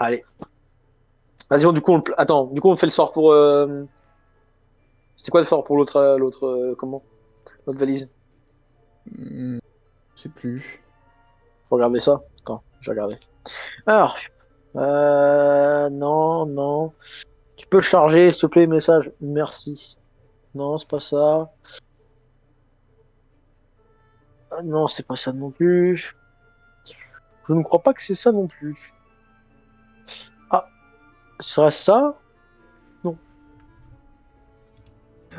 Allez. Vas-y, attends, du coup, on fait le sort pour. C'était quoi le sort pour comment? L'autre valise? Hmm, je sais plus. Faut regarder ça. Attends, je vais regarder. Alors, non, non. Tu peux charger, s'il te plaît, message. Merci. Non, c'est pas ça. Ah, non, c'est pas ça non plus. Je ne crois pas que c'est ça non plus. Ah, ce serait ça? Non.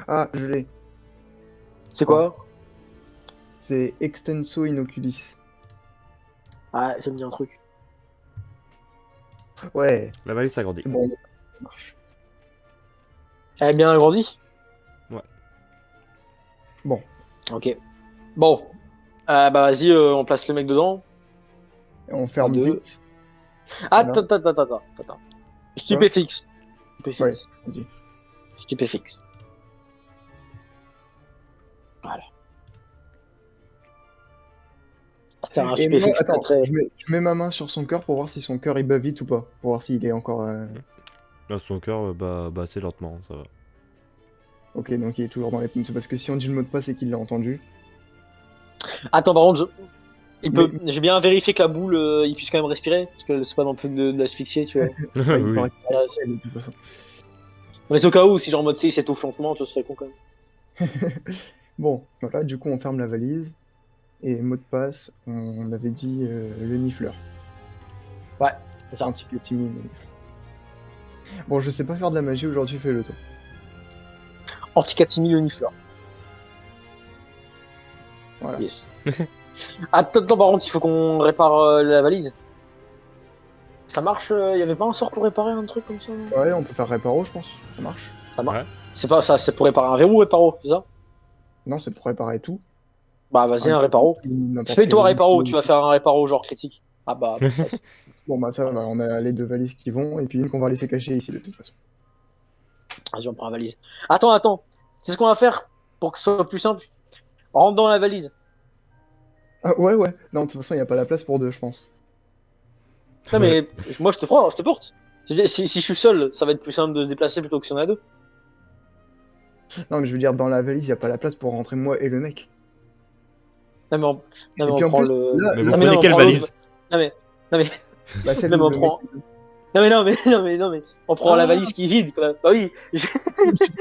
Ah, je l'ai, je C'est crois. quoi? C'est Extenso Inoculis. Ah, ça me dit un truc. Ouais, La valise s'agrandit. c'est bon, ça marche. Elle a bien agrandi? Ouais. Bon, Ok. Bon, bah vas-y, on place le mec dedans. on 3, ferme 2. vite. Voilà. Attends. Quoi? Stupéfixe. Ouais, Stupéfixe. vas-y. Stupéfixe. Voilà. C'était un Et moi, stupéfixe très attends, très. je mets ma main sur son cœur pour voir si son cœur il bat vite ou pas. Pour voir s'il est encore. Là, son cœur bat assez lentement, ça va. Ok, donc il est toujours dans les. C'est parce que si on dit le mot de passe, c'est qu'il l'a entendu. Attends, par contre, Mais j'ai bien vérifié que la boule, il puisse quand même respirer, parce que c'est pas non plus de l'asphyxier, tu vois. bah, il Oui. paraît qu'il Voilà. est de toute façon. Mais au cas où, si genre en mode C, il s'étouffe lentement, ce serait con quand même. Bon, voilà, du coup, on ferme la valise. Et mot de passe, on avait dit le nifleur. Ouais, c'est ça. Anti-catimine. Bon, je sais pas faire de la magie aujourd'hui, fais-le toi. Anticatimil uniflore. Voilà. Yes. Attends, par contre, il faut qu'on répare la valise. Ça marche, y avait pas un sort pour réparer un truc comme ça? Non. Ouais, on peut faire réparo, je pense. Ça marche. Ça marche. Ouais. C'est pas ça, c'est pour réparer un verrou, réparo, c'est ça? Non, c'est pour réparer tout. Bah vas-y, Un un verrou réparo. ou n'importe Fais-toi quel. réparo, tu vas faire un réparo genre critique. Ah bah, vas-y. Bon, bah ça va, on a les deux valises qui vont, et puis une qu'on va laisser cacher ici de toute façon. Vas-y, on prend la valise. Attends. C'est ce qu'on va faire pour que ce soit plus simple. Rentre dans la valise. Ah ouais, ouais. Non, de toute façon, il n'y a pas la place pour deux, je pense. Non mais moi je te prends, je te porte. Si je suis seul, ça va être plus simple de se déplacer plutôt que si on est à deux. Non, mais je veux dire, dans la valise, il n'y a pas la place pour rentrer moi et le mec. Non mais on, non, mais Et on puis en prend plus, le. là, Mais vous Non mais prenez non, on quelle prend l'autre. valise? Non mais, non mais, bah, celle non mais où on le mec. prend. Non mais, on prend la Ah, valise qui est vide quoi. Bah oui. tu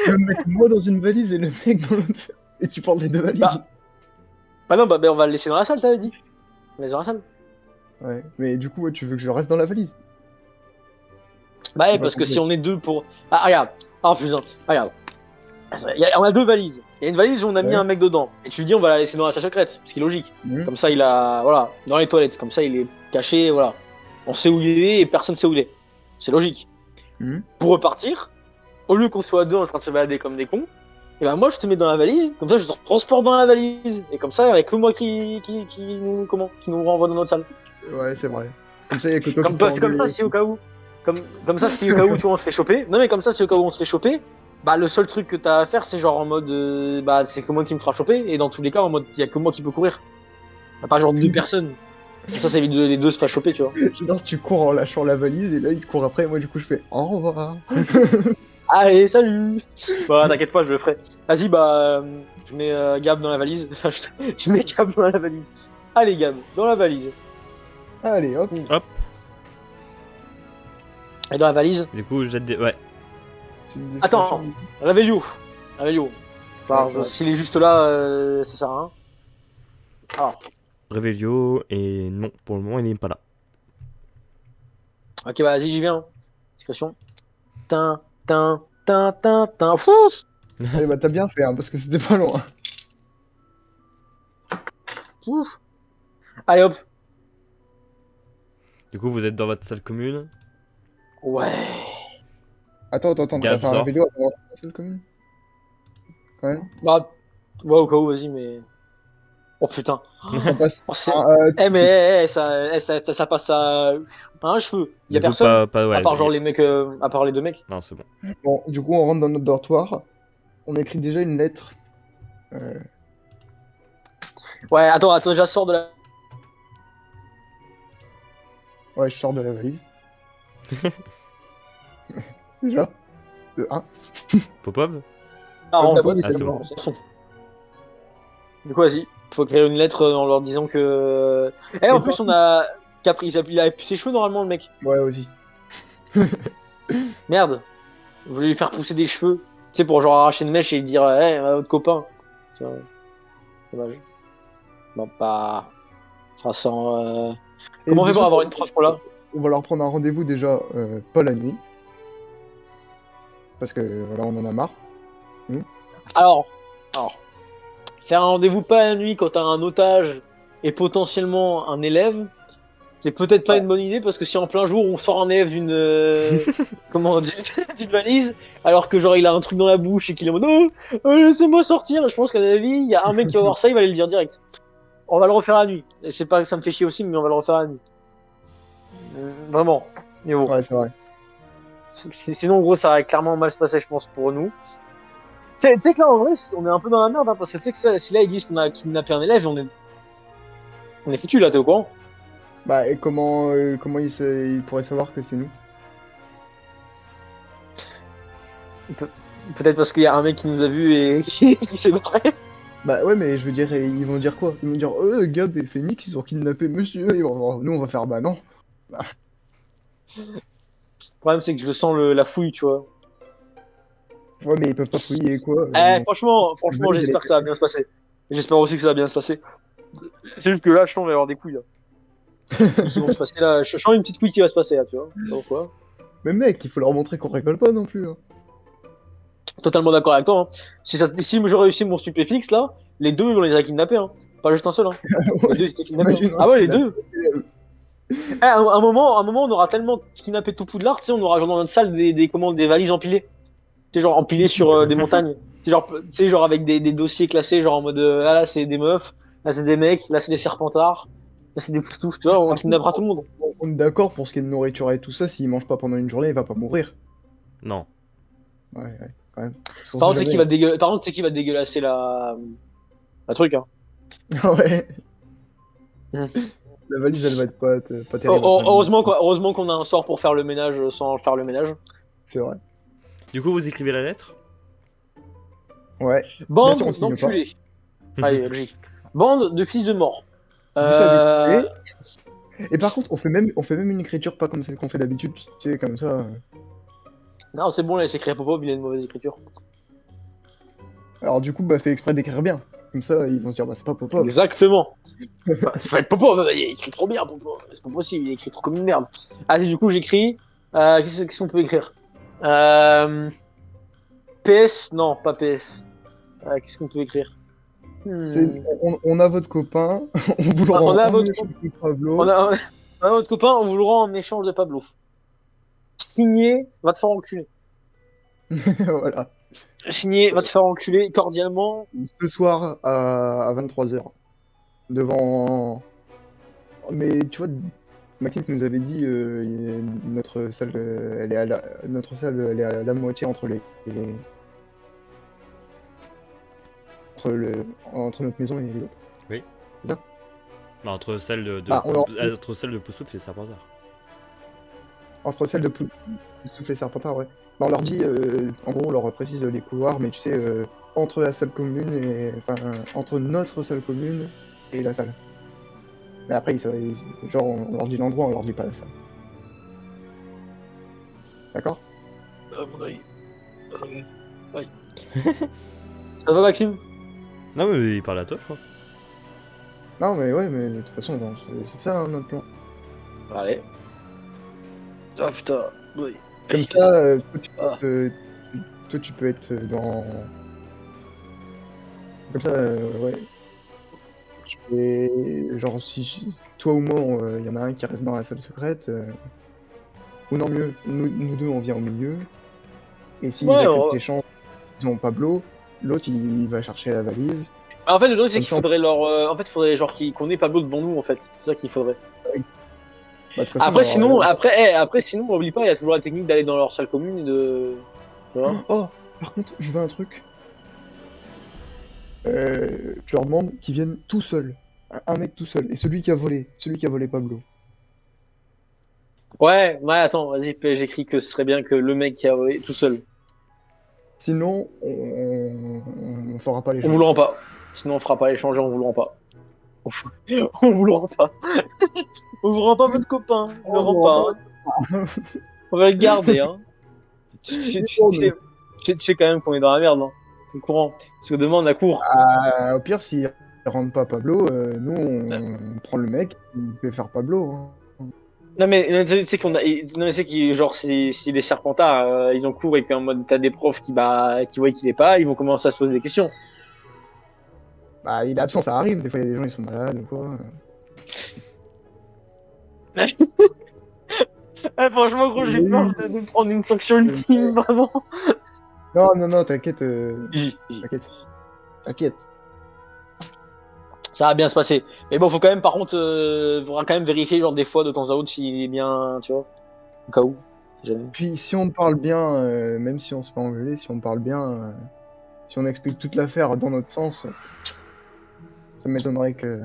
peux me mettre moi dans une valise et le mec dans l'autre. Et tu portes les deux valises. Bah, bah non, on va le laisser dans la salle, t'avais dit. On le laisse dans la salle. Ouais, mais du coup, ouais, tu veux que je reste dans la valise? Bah J'ai ouais, pas parce que si compris. on est deux pour. Ah regarde. Ah putain. Regarde. On a deux valises. Il y a une valise où on a mis Ouais. un mec dedans. Et tu lui dis on va la laisser dans la salle secrète, ce qui est logique. Mhm. Comme ça il a. Voilà, dans les toilettes. Comme ça il est caché, voilà. On sait où il est et personne sait où il est. C'est logique. Mhm. Pour repartir, au lieu qu'on soit deux en train de se balader comme des cons, et ben moi je te mets dans la valise, comme ça je te transporte dans la valise. Et comme ça, il n'y a que moi qui nous renvoie dans notre salle. Ouais, c'est vrai. Comme ça, il y a que toi qui te fais C'est comme ça engueuler. si au cas où. Comme ça, si au cas où tu vois, on se fait choper. Non mais comme ça, si au cas où on se fait choper, bah le seul truc que t'as à faire, c'est genre en mode bah c'est que moi qui me fera choper. Et dans tous les cas, en mode il y a que moi qui peux courir. Y a pas genre deux personnes. Comme ça évite les deux se faire choper, tu vois. Genre, tu cours en lâchant la valise et là, il te court après. Et moi, du coup, je fais au revoir. Allez, salut. Bah t'inquiète pas, je le ferai. Vas-y, bah je mets Gab dans la valise. Enfin, je mets Gab dans la valise. Allez Gab, dans la valise. Allez, hop. Hop. Et dans la valise. Du coup, jette des. Ouais. J'ai une Attends, description. Réveillou. Réveillou. Ouais, Ça, c'est vrai. s'il est juste là, ça sert à rien. Alors, Revelio, et non, pour le moment, il n'est pas là. ok, bah vas-y, j'y viens. Discrétion. Tin. Fou. Eh bah, t'as bien fait, hein, parce que c'était pas loin. Fou. Allez hop. Du coup, vous êtes dans votre salle commune. Ouais. Attends, on va Gab faire un sort. réveillon avant la salle commune. Quand même. Bah, ouais, au cas où, vas-y, mais. Oh putain. Ça passe. Oh, Hein, eh, mais ça passe à un cheveu. Y a Du coup, personne. À ouais. part genre les mecs, à part les deux mecs. Non, c'est bon. bon, du coup, on rentre dans notre dortoir. On écrit déjà une lettre. Euh, Ouais, attends, déjà sors de la. Ouais, je sors de la valise. Déjà. De 1. Popov? Ah, Comme en d'hab, boîte, Ah, c'est bon, bon. c'est son. Du coup, vas-y. Faut écrire une lettre en leur disant que. Eh, en Et plus, par on a. Capri, il a ses cheveux normalement, le mec. Ouais, aussi. Merde. Je voulais lui faire pousser des cheveux. Tu sais, pour genre arracher une mèche et lui dire, à votre copain. Tu vois, dommage. Bon, bah. Enfin, sans. Et Comment on fait déjà, pour avoir une prof pour là? on va leur prendre un rendez-vous déjà, pas la nuit. Parce que voilà, on en a marre. Nous. Alors, faire un rendez-vous pas la nuit quand t'as un otage et potentiellement un élève, c'est peut-être pas Ouais. une bonne idée parce que si en plein jour on sort un élève d'une comment d'une valise alors que genre il a un truc dans la bouche et qu'il est en mode laissez-moi sortir, je pense qu'à mon avis il y a un mec qui va voir ça, il va aller le dire direct. On va le refaire la nuit. Et c'est pas que ça me fait chier aussi, mais on va le refaire la nuit. Vraiment. Mais bon. Ouais, c'est vrai. Sinon, en gros, ça va clairement mal se passer, je pense, pour nous. Tu sais que là, en vrai, on est un peu dans la merde, hein, parce que tu sais que si là, ils disent qu'on a kidnappé un élève, on est foutu là, t'es au courant? Bah, et comment ils pourraient savoir que c'est nous? Pe- Peut-être parce qu'il y a un mec qui nous a vus et qui s'est barré. Bah ouais, mais je veux dire, ils vont dire quoi? Ils vont dire, Gab et Phoenix, ils ont kidnappé monsieur. Nous, on va faire, bah non. Bah, Le problème, c'est que je sens la fouille, tu vois. ouais, mais ils peuvent pas fouiller, quoi. Eh, La franchement, valise, elle j'espère est que ça va bien se passer. J'espère aussi que ça va bien se passer. C'est juste que là, je sens qu'il va y avoir des couilles, là. Qui vont se passer là. Je sens une petite couille qui va se passer, là, tu vois. Je sais pas pourquoi. Mais mec, il faut leur montrer qu'on rigole pas non plus, hein. Totalement d'accord avec toi, hein. Si je réussis mon stupéfixe, là, les deux, on les a kidnappés, hein. Pas juste un seul, hein. Les deux, ils étaient kidnappés, hein. T'imagines, Ah ouais, les kidnappé. deux. Un moment, on aura tellement kidnappé tout Poudlard, tu sais, on aura genre dans notre salle des valises empilées. Tu sais, genre empilées sur des montagnes. Tu sais, genre avec des dossiers classés, genre en mode, là, c'est des meufs, là, c'est des mecs, là, c'est des serpentards, là, c'est des poufs, tu vois, on Par contre, kidnappera tout le monde. on est d'accord pour ce qui est de nourriture et tout ça, s'il mange pas pendant une journée, il va pas mourir. Non. Ouais, quand même. Parce qu'on sait jamais, hein. Par contre, c'est qui va dégueulasser la truc, hein. Ouais, Mhm. la valise, elle va être pas terrible après. Heureusement qu'on a un sort pour faire le ménage sans faire le ménage. C'est vrai. Du coup, vous écrivez la lettre? Ouais. Bien sûr, on Bande signe pas. d'enculés. Allez, logique. Bande de fils de mort. Vous savez qui Euh... c'est. Et par contre, on fait même une écriture pas comme celle qu'on fait d'habitude, tu sais, comme ça. Non, c'est bon, là, c'est écrit à Popov, il a une mauvaise écriture. Alors du coup, bah, fait exprès d'écrire bien. Comme ça, ils vont se dire, bah, c'est pas Popov. Exactement. Bah, c'est pas être Popov, il écrit trop bien, Popov. C'est pas possible, il écrit trop comme une merde. Allez, du coup, j'écris. Qu'est-ce qu'on peut écrire PS? Non, pas PS. Qu'est-ce qu'on peut écrire On a votre copain, on vous le On rend a en votre, échange de Pablo. on a, on a votre copain, on vous le rend en échange de Pablo. Signé, va te faire enculer. Voilà. Signé, va te faire enculer cordialement. Ce soir à 23h. Devant. Mais tu vois, Maxime nous avait dit notre salle, notre salle, elle est à la moitié entre notre maison et les autres. Oui. C'est ça. Bah, Ah, entre celle de Poussouf et Serpentard. entre celle de Souffle et Serpentard, ouais. Bah, on leur dit, en gros, on leur précise les couloirs, mais tu sais, entre la salle commune et. Enfin, entre notre salle commune et la salle. Mais après, genre, on leur dit l'endroit, on leur dit pas la salle. D'accord? Mon avis. Ouais. Ça va, Maxime? Non, mais il parle à toi, je crois. Non, mais ouais, mais de toute façon, bon, c'est ça, hein, notre plan. Allez. Ah putain, oui. Comme ça, Ah. toi, tu peux être dans. Comme ça, ouais. Genre, si toi ou moi, il y en a un qui reste dans la salle secrète, ou non, mieux, nous deux, on vient au milieu. Et s'ils Ouais, acceptent l'échange, ils ont Pablo, l'autre, il va chercher la valise. en fait, le truc, c'est Comme qu'il ça, faudrait leur. En fait, il faudrait genre qu'on ait Pablo devant nous, en fait. C'est ça qu'il faudrait. bah, de toute façon, alors, Après, sinon, oublie pas, il y a toujours la technique d'aller dans leur salle commune et de. Tu vois? Oh, par contre, je veux un truc. Tu leur demandes qu'ils viennent tout seuls. Un mec tout seul. Et celui qui a volé Pablo. Ouais, ouais, attends, vas-y, j'écris que ce serait bien que le mec qui a volé tout seul. Sinon, on fera pas On vous l'échange. le rend pas. Sinon, on fera pas l'échange, on vous le rend pas. On vous le rend pas. On vous rend pas votre copain. On le On rend vous rend pas. pas. Hein. On va le garder, hein. Il est pour nous. Tu sais quand même qu'on est dans la merde, hein. T'es au courant. Parce que demain, on a cours. Au pire, s'il rentre pas Pablo, nous, on prend le mec, il fait faire Pablo. Hein. Non mais tu sais qu'on a, non mais c'est qui genre si les Serpentards ils ont cours et qu'en mode t'as des profs qui voient qu'il est pas, ils vont commencer à se poser des questions. Bah, il est absent, ça arrive. Des fois, il y a des gens, ils sont malades ou quoi. Ah, franchement gros j'ai peur de prendre une sanction ultime vraiment. Non, non, non, t'inquiète. J'y. T'inquiète. T'inquiète. Ça va bien se passer. Mais bon faut quand même par contre faudra quand même vérifier genre des fois de temps à autre s'il est bien tu vois au cas où. Si jamais. Puis, si on parle bien, même si on se fait engueuler, si on parle bien, si on explique toute l'affaire dans notre sens, ça m'étonnerait que.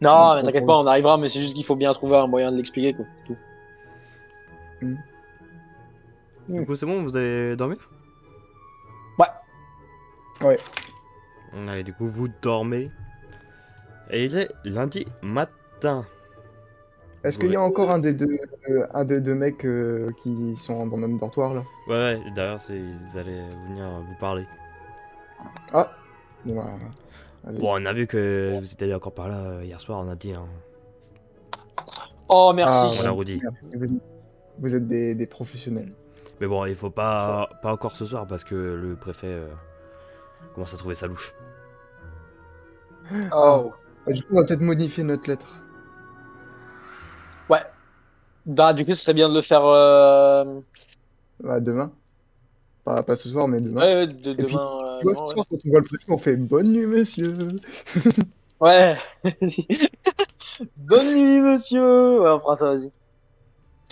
Non mais t'inquiète pas on arrivera mais c'est juste qu'il faut bien trouver un moyen de l'expliquer quoi. C'est tout. Hmm. Du coup, c'est bon, vous allez dormir? Ouais. Ouais. Allez, du coup, vous dormez. Et il est lundi matin. Est-ce qu'il y a encore un des deux mecs qui sont dans notre dortoir là? Ouais, d'ailleurs, ils allaient venir vous parler. Ah! Bon, bah, allez. Bon, on a vu que vous étiez encore par là hier soir, on a dit. Hein. Oh Ah, merci. On l'a redit. merci. Vous êtes des professionnels. Mais bon, il faut pas encore ce soir parce que le préfet commence à trouver ça louche. Oh. Bah, du coup, on va peut-être modifier notre lettre. Ouais. Bah du coup ce serait bien de le faire Bah, demain. Pas ce soir, mais demain. ouais, Et puis, demain, tu vois, ce demain, ouais. soir, quand on voit le préfet, on fait bonne nuit, monsieur. Ouais. Bonne nuit, monsieur. Ouais, on fera ça, vas-y.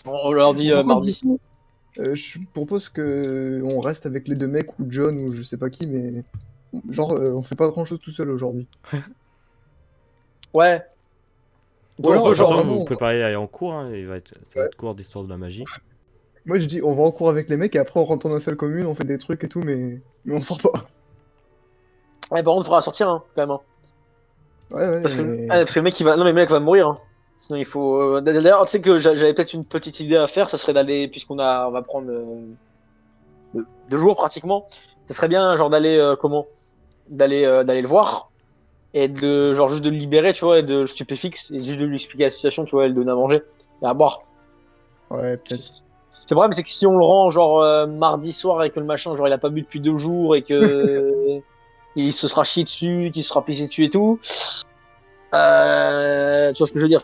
On leur dit Par contre, du mardi. coup, je propose que on reste avec les deux mecs ou John ou je sais pas qui, mais genre, on fait pas grand-chose tout seul aujourd'hui. Ouais. Ou alors, De toute genre façon, Genre, vous vous vraiment, préparez à aller en cours, hein, ça va ouais. être cours d'histoire de la magie. Moi je dis, on va en cours avec les mecs et après on rentre dans la salle commune, on fait des trucs et tout, mais on sort pas. ouais, par contre, il faudra sortir, hein, quand même. Hein. Ouais, ouais, mais. Parce que le mec, il va, non, mais le mec va mourir. Hein. Sinon, il faut. D'ailleurs, tu sais que j'avais peut-être une petite idée à faire, ça serait d'aller, on va prendre 2 jours pratiquement. Ça serait bien, genre, d'aller, d'aller le voir et de, genre, juste de le libérer, tu vois, et de le stupéfixe et juste de lui expliquer la situation, tu vois, et le donner à manger et à boire. Ouais, peut-être. C'est vrai, mais c'est que si on le rend genre mardi soir et que le machin, genre il a pas bu depuis 2 jours et que il se sera chié dessus, qu'il se sera pissé dessus et tout, tu vois ce que je veux dire?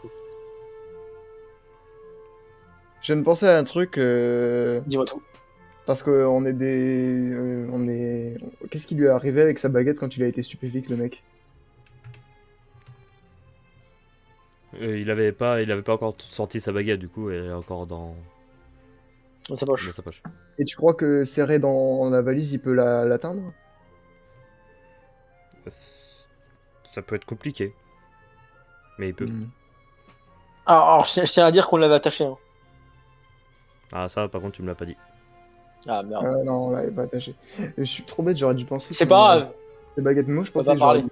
Je viens de penser à un truc, Dis-moi tout. parce qu'on est des. On est. Qu'est-ce qui lui est arrivé avec sa baguette quand il a été stupéfixe, le mec? Il avait pas encore sorti sa baguette, du coup, elle est encore Dans sa dans poche. sa poche. Et tu crois que serré dans la valise, il peut l'atteindre? Ça peut être compliqué, mais il peut. Hmm. Alors, je tiens à dire qu'on l'avait attaché. Hein. Ah, ça, par contre, tu me l'as pas dit. Ah merde. Non, on l'avait pas attaché. Je suis trop bête, j'aurais dû penser C'est qu'on pas avait grave. des baguettes. Moi, je On va pensais pas genre. parler.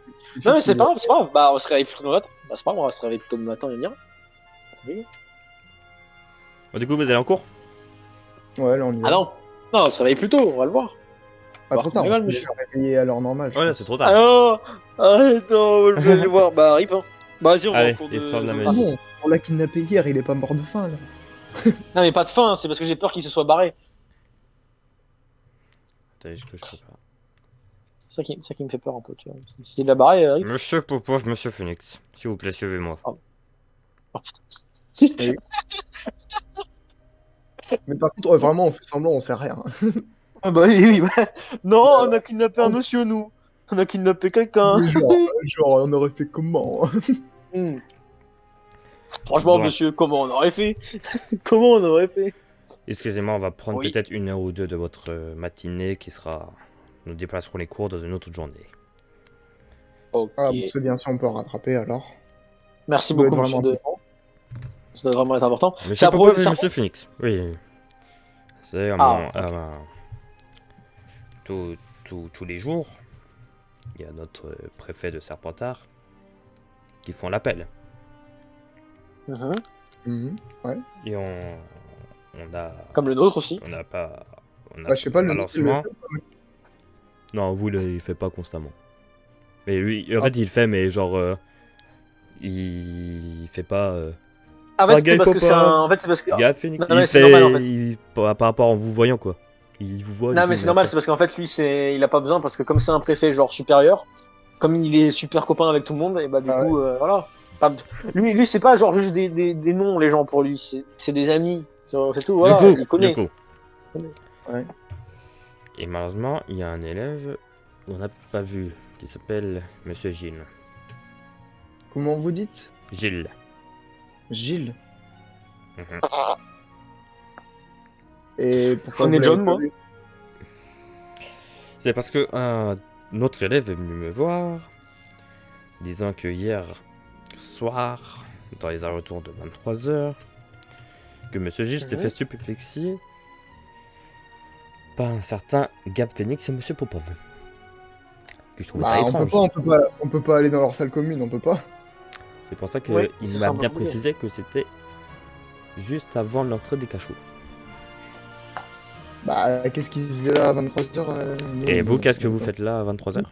Non mais c'est pas grave, c'est pas grave. Bah on se réveille plutôt le matin. Bah c'est pas grave, on va se réveiller plutôt le matin et dire. Oui. Bon, du coup, vous allez en cours? Ouais, là, on y va. Ah non. Non, on se réveille plus tôt, on va le voir. Pas Voir trop qu'on tard, on rigole, est monsieur. déjà réveillé à l'heure normale. je Ouais, là, pense. c'est trop tard. Alors, arrête, non, je vais aller voir. Bah rip. Hein. Bah vas-y, on va Allez, en cours histoire de la Ah magie. bon, on l'a kidnappé hier, il est pas mort de faim là. Non mais pas de fin, hein, c'est parce que j'ai peur qu'il se soit barré. Attendez, je prépare. C'est ça qui me fait peur un peu, tu vois. S'il a barré, rip. Monsieur Popov, monsieur Phoenix, s'il vous plaît, suivez-moi. Oh putain. Oui. Mais par contre, vraiment, on fait semblant, on sait rien. Ah bah oui, oui, bah. Non, on a kidnappé un monsieur, nous. On a kidnappé quelqu'un. Mais genre, on aurait fait comment? Hmm. Franchement, Bon, monsieur, comment on aurait fait? Comment on aurait fait? excusez-moi, on va prendre Oui. peut-être 1 heure ou 2 de votre matinée qui sera. Nous déplacerons les cours dans une autre journée. Ok. Ah, bon, c'est bien si on peut rattraper alors. Merci Ça doit être beaucoup, vraiment monsieur de. important. Ça doit vraiment être important. C'est Monsieur à propos Popov du et serpent. Monsieur Phoenix. Oui. C'est Ah, tous les jours, il y a notre préfet de Serpentard qui font l'appel. mhm. Mhm. Ouais. Et on a, Comme le nôtre aussi. on n'a pas, on a Bah, je sais pas, le malheureusement. Non, vous il fait pas constamment. Mais lui, en Ah. fait, il le fait, mais genre, il fait pas. En Ça fait, c'est gagne parce que c'est un. Popov, En fait, c'est parce que. gars Phoenix. Non, Il mais c'est normal en fait. fait, par rapport en vous voyant quoi. Il vous voit, du Non, coup, mais il c'est met normal, l'appel. c'est parce qu'en fait, lui, il a pas besoin parce que comme c'est un préfet genre supérieur, comme il est super copain avec tout le monde, et bah du Ah ouais. coup, voilà. Lui, c'est pas genre juste des noms, les gens pour lui, c'est des amis. C'est tout, voilà, il Du connaît. coup. Ouais. Et malheureusement, il y a un élève qu'on n'a pas vu qui s'appelle Monsieur Gilles. Comment vous dites? Gilles. Gilles. Mhm. Et Je pourquoi vous connais l'avez John, pas moi. vu? C'est parce que un autre élève est venu me voir, disant que hier soir, dans les alentours de 23h, que Monsieur Gilles s'est Mhm. fait stupéfier par un certain Gab Phoenix et Monsieur Popov. Que je trouvais ça Bah, étrange. on peut pas aller dans leur salle commune, on peut pas. C'est pour ça Ouais, qu'il c'est m'a ça, bien compliqué. précisé que c'était juste avant l'entrée des cachots. Bah, qu'est-ce qu'ils faisaient là à 23h? Et vous, qu'est-ce que vous faites là à 23h?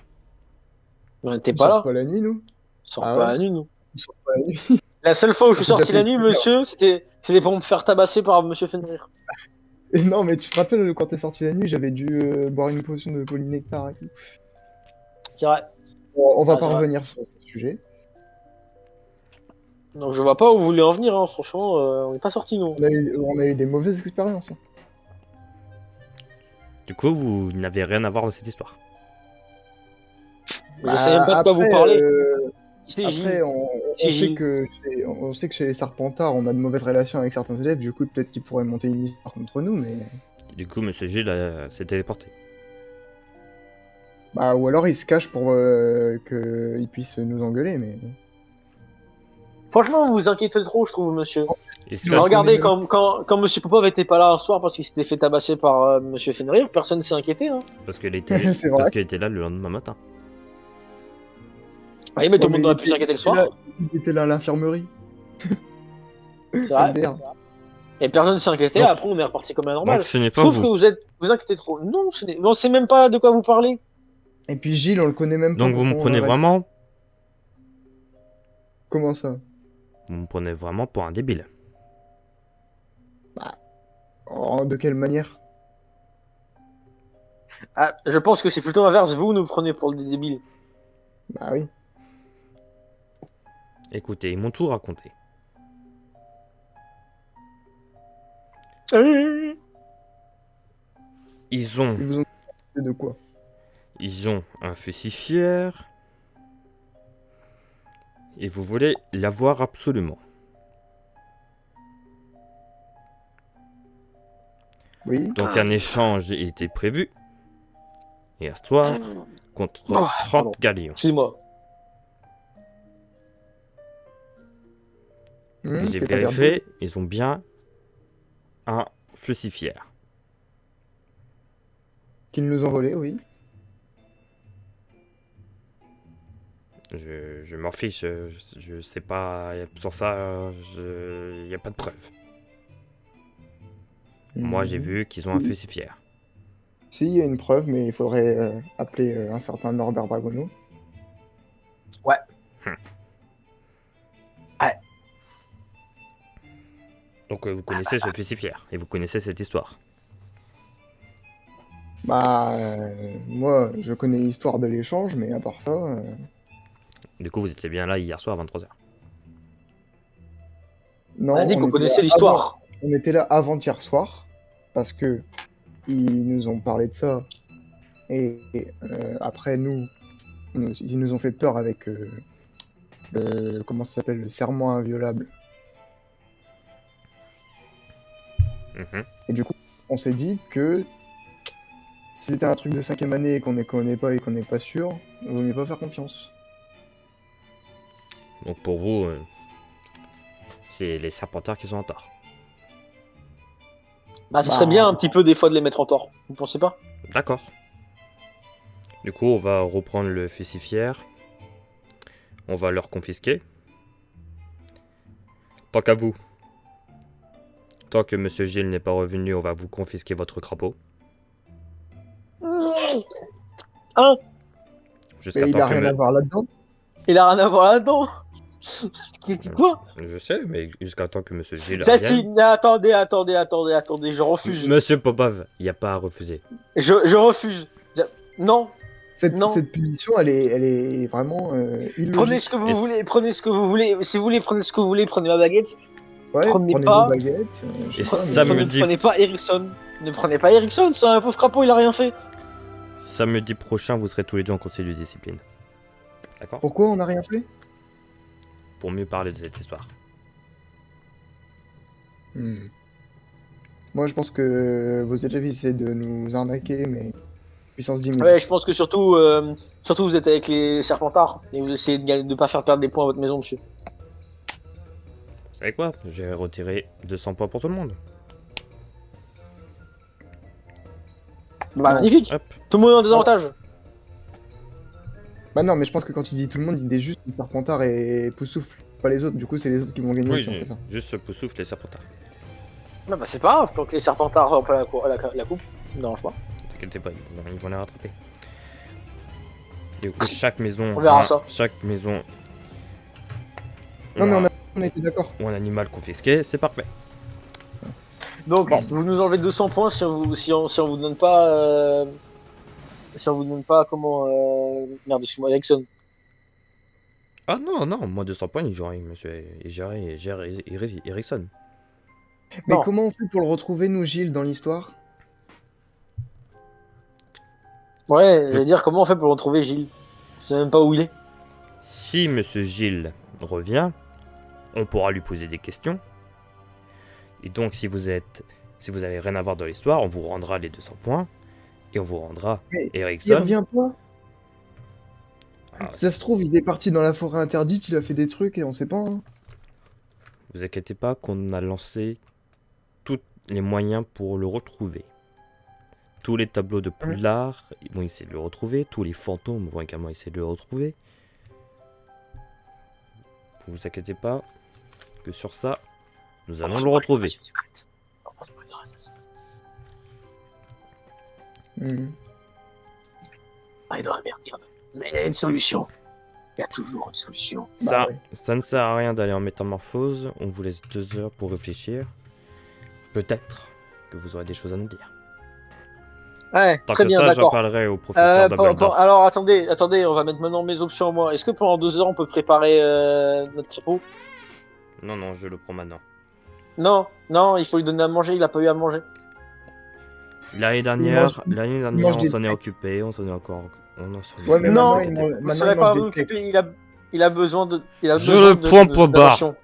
Ouais, t'es On pas sort là. pas la nuit, nous? On sort Ah pas ouais? la nuit, nous. On sort pas la nuit. La seule fois où je On suis s'est déjà sorti la fait nuit, stupéfier. monsieur, c'était pour me faire tabasser par Monsieur Fenrir. Et non, mais tu te rappelles quand t'es sorti la nuit, j'avais dû boire une potion de polynectar et tout. C'est vrai. Bon, on va Ah, pas c'est vrai. revenir sur ce sujet. Donc je vois pas où vous voulez en venir, hein. Franchement, on n'est pas sorti nous. On a eu des mauvaises expériences, hein. Du coup, vous n'avez rien à voir dans cette histoire. Je sais même Bah, pas de quoi vous parlez. C'est Gilles. on C'est sait Gilles. que on sait que chez les Serpentards, on a de mauvaises relations avec certains élèves. Du coup, peut-être qu'ils pourraient monter une histoire contre nous, mais Du coup, Monsieur Gilles s'est téléporté. bah, ou alors ils se cachent pour qu'ils puissent nous engueuler. Mais Franchement, vous vous inquiétez trop, je trouve, monsieur. Il se Tu Bah, cache vois, regardez, quand Monsieur Popov était pas là un soir parce qu'il s'était fait tabasser par Monsieur Fenrir, personne s'est inquiété, hein. C'est vrai. parce qu'il était là le lendemain matin. Oui, mais tout Ouais, le monde mais aurait pu s'inquiéter le soir. il était là à l'infirmerie. C'est vrai. MDR. Et personne s'est inquiété, Donc- après on est reparti comme un Donc normal. ce n'est Je pas trouve que vous. vous inquiétez trop. Non, on sait même pas de quoi vous parlez. Et puis Gilles, on le connaît même pas Donc pour vous me qu'on prenez arrête. vraiment, Comment ça? vous me prenez vraiment pour un débile. Oh, de quelle manière? Ah, je pense que c'est plutôt l'inverse, vous nous prenez pour des débiles. Bah oui. Écoutez, ils m'ont tout raconté. Ils ont, Ils vous ont dit de quoi? ils ont un fusifière. Et vous voulez l'avoir absolument. Oui. Donc un échange était prévu. Et à ce soir, contre Oh, 30 pardon. galions. Excusez-moi. J'ai C'était pas verbeux. vérifié, ils ont bien un fusifière. Qu'ils nous ont volé, oui. Je m'en fiche, je sais pas, sur ça, il n'y a pas de preuve. Moi j'ai Mhm. vu qu'ils ont un Oui. fusifière. Si, il y a une preuve, mais il faudrait appeler un certain Norbert Dragono. Ouais. Donc vous connaissez ce fusifière, et vous connaissez cette histoire. Bah, moi, je connais l'histoire de l'échange, mais à part ça, Du coup vous étiez bien là hier soir à 23h. non, On a dit qu'on était connaissait là l'histoire. on était là avant-hier soir, parce que ils nous ont parlé de ça, et après ils nous ont fait peur avec comment ça s'appelle, le serment inviolable. Mhm. Et du coup, on s'est dit que si c'était un truc de 5ème année et qu'on ne connaît pas et qu'on n'est pas sûr, il vaut mieux pas faire confiance. Donc pour vous, C'est les Serpentards qui sont en tort. Bah, ce serait bien un petit peu des fois de les mettre en tort. Vous pensez pas? D'accord. Du coup, on va reprendre le fusifière. On va leur confisquer. Tant qu'à vous. Tant que Monsieur Gilles n'est pas revenu, on va vous confisquer votre crapaud. Hein? Jusqu'à Mais il temps a que rien à voir là-dedans. Il a rien à voir là-dedans. Quoi? Je sais, mais jusqu'à temps que Monsieur Gilles Ça, si, revienne. attendez, je refuse. Monsieur Popov, il n'y a pas à refuser. Je refuse. Non, non. Cette punition, elle est vraiment illogique. Prenez ce que vous Et voulez, prenez ce que vous voulez. Si vous voulez, prenez ce que vous voulez, prenez ma baguette. Ouais, prenez prenez pas- vos baguettes. Je Et sais pas, ça mais- me Ne dit- prenez pas Ericsson. Ne prenez pas Ericsson, c'est un pauvre crapaud, il a rien fait. Samedi prochain, vous serez tous les deux en conseil de discipline. D'accord? Pourquoi on n'a rien fait? Pour mieux parler de cette histoire. Hmm. Moi, je pense que vos élèves essaient de nous arnaquer, mais puissance 10 000. Ouais, je pense que surtout, surtout vous êtes avec les Serpentards et vous essayez de pas faire perdre des points à votre maison, monsieur. Vous savez quoi? Je vais retirer 200 points pour tout le monde. Bah, magnifique. Hop. Tout le monde a un désavantage. Bah non, mais je pense que quand il dit tout le monde, il dit juste Serpentard et Poussoufle, pas les autres. Du coup, c'est les autres qui vont gagner Oui, si on fait ça. juste ce poussoufle les Serpentards. Non, bah c'est pas grave, tant que les Serpentards ont pas la coupe. Non, je vois. T'inquiète pas, ils vont les rattraper. Et du coup, chaque maison. On verra ça. Chaque maison. Non, mais a- on a été d'accord. ou un animal confisqué, c'est parfait. Donc, vous nous enlevez 200 points si on vous donne pas. Si on vous donne pas comment. Merde, excuse-moi, Ericsson. Ah non, non, moi 200 points, il gère monsieur Ericsson. Mais Non. comment on fait pour le retrouver, nous, Gilles, dans l'histoire? Ouais, j'allais dire comment on fait pour retrouver Gilles. Je sais même pas où il est. Si monsieur Gilles revient, on pourra lui poser des questions. Et donc, si vous avez rien à voir dans l'histoire, on vous rendra les 200 points. Et on vous rendra Mais il Ericsson. revient pas. Ah, Si ça se trouve, il est parti dans la forêt interdite, il a fait des trucs et on sait pas. Hein. vous inquiétez pas qu'on a lancé tous les moyens pour le retrouver. Tous les tableaux de Poudlard vont essayer de le retrouver. Tous les fantômes vont également essayer de le retrouver. Vous vous inquiétez pas que sur ça, nous allons le retrouver. Hmm. Ah, il doit bien dire. Mais il y a une solution. Il y a toujours une solution. Ça, Bah ouais. ça ne sert à rien d'aller en métamorphose. On vous laisse 2 heures pour réfléchir. Peut-être que vous aurez des choses à nous dire. Ouais, Tant très que bien, ça, j'en d'accord. parlerai au professeur Dumbledore. Alors attendez, on va mettre maintenant mes options moi. Est-ce que pendant 2 heures on peut préparer notre crapaud? Non, non, je le prends maintenant. Non, non, il faut lui donner à manger, il a pas eu à manger. L'année dernière, mange on des s'en est steaks. occupé, on s'en est encore. On en s'en est Ouais, mais Non, maintenant, Vous maintenant, serez il pas mange des steaks. occupé, il a besoin de. Il a Je besoin le prends pour d'attention.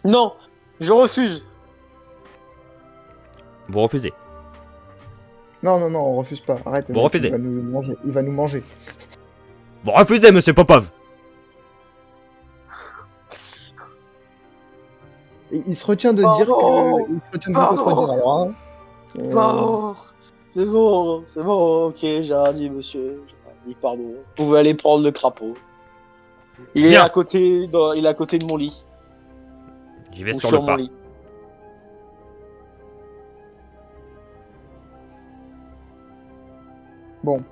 Non, je refuse. Vous refusez. Non, non, non, on refuse pas. Arrête. Vous mec, refusez. Il va nous manger. Il va nous manger. Vous refusez, monsieur Popov. Et il se retient de Pardon. dire que. Il se retient de vous Pardon. contredire. Alors, hein. Pardon. C'est bon, ok, j'ai rien dit, monsieur. J'ai rien dit, pardon. Vous pouvez aller prendre le crapaud. Il est Bien. à côté, il est à côté de mon lit. J'y vais Ou sur le mon pas. lit. Bon.